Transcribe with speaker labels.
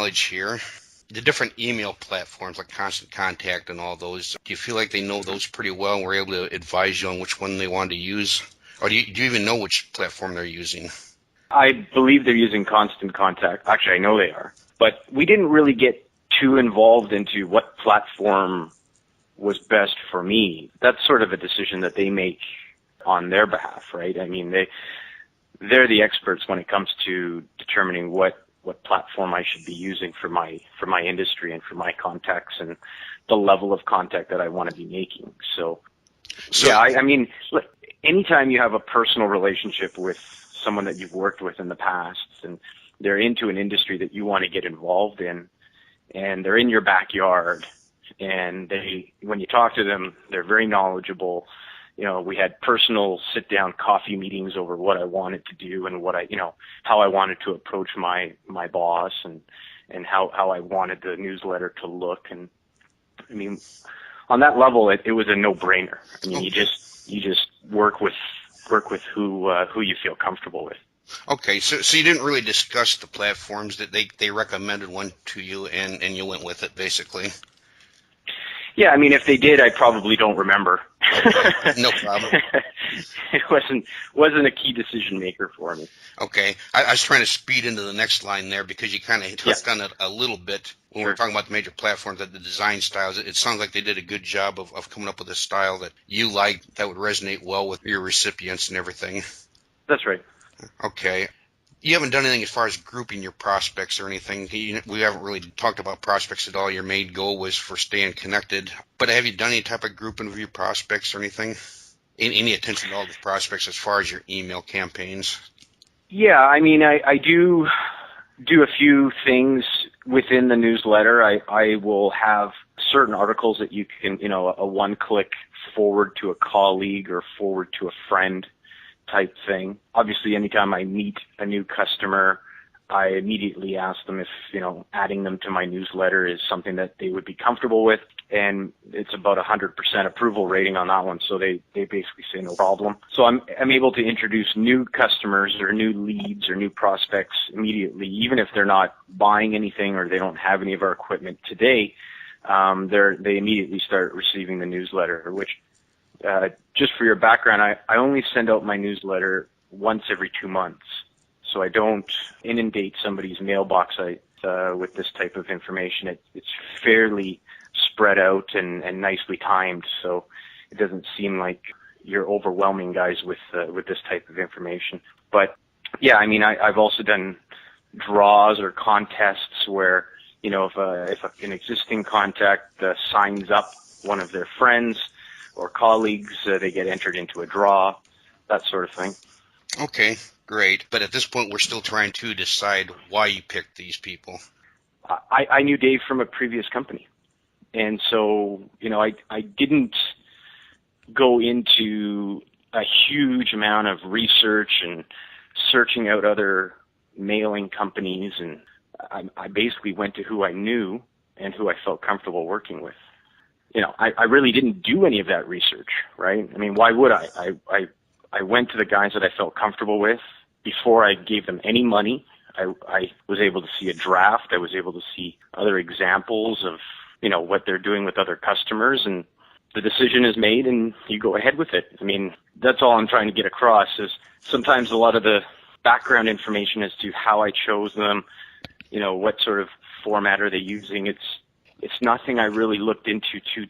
Speaker 1: knowledge here. The different email platforms like Constant Contact and all those, do you feel like they know those pretty well and were able to advise you on which one they wanted to use? Or do you even know which platform they're using?
Speaker 2: I believe they're using Constant Contact. Actually, I know they are. But we didn't really get too involved into what platform was best for me. That's sort of a decision that they make on their behalf, right? I mean, they're the experts when it comes to determining what platform I should be using for my industry and for my contacts and the level of contact that I want to be making. So yeah, I mean, look, anytime you have a personal relationship with someone that you've worked with in the past and they're into an industry that you want to get involved in and they're in your backyard and when you talk to them, they're very knowledgeable. You know, we had personal sit-down coffee meetings over what I wanted to do and how I wanted to approach my boss and how I wanted the newsletter to look. And I mean, on that level, it was a no-brainer. I mean, you just work with who you feel comfortable with.
Speaker 1: Okay, so you didn't really discuss the platforms that they recommended one to you and you went with it basically.
Speaker 2: Yeah, I mean, if they did, I probably don't remember.
Speaker 1: Okay, no problem.
Speaker 2: It wasn't a key decision maker for me.
Speaker 1: Okay, I was trying to speed into the next line there because you kind of touched on it a little bit when we were talking about the major platforms, the design styles. It sounds like they did a good job of coming up with a style that you liked that would resonate well with your recipients and everything.
Speaker 2: That's right.
Speaker 1: Okay. You haven't done anything as far as grouping your prospects or anything. We haven't really talked about prospects at all. Your main goal was for staying connected. But have you done any type of grouping of your prospects or anything? Any attention to all the prospects as far as your email campaigns? Yeah,
Speaker 2: I mean, I do a few things within the newsletter. I will have certain articles that you can, a one-click forward to a colleague or forward to a friend type thing. Obviously, anytime I meet a new customer, I immediately ask them if, adding them to my newsletter is something that they would be comfortable with. And it's about 100% approval rating on that one. So they basically say no problem. So I'm able to introduce new customers or new leads or new prospects immediately, even if they're not buying anything or they don't have any of our equipment today. They immediately start receiving the newsletter, which, just for your background, I only send out my newsletter once every 2 months. So I don't inundate somebody's mailbox with this type of information. It's fairly spread out and nicely timed, so it doesn't seem like you're overwhelming guys with this type of information. But yeah, I mean, I've also done draws or contests where, if an existing contact signs up one of their friends or colleagues, they get entered into a draw, that sort of thing.
Speaker 1: Okay, great. But at this point, we're still trying to decide why you picked these people.
Speaker 2: I knew Dave from a previous company. And so, I didn't go into a huge amount of research and searching out other mailing companies. And I basically went to who I knew and who I felt comfortable working with. I really didn't do any of that research, right? I mean, why would I? I went to the guys that I felt comfortable with before I gave them any money. I was able to see a draft. I was able to see other examples of, what they're doing with other customers, and the decision is made and you go ahead with it. I mean, that's all I'm trying to get across is sometimes a lot of the background information as to how I chose them, what sort of format are they using. It's nothing I really looked into too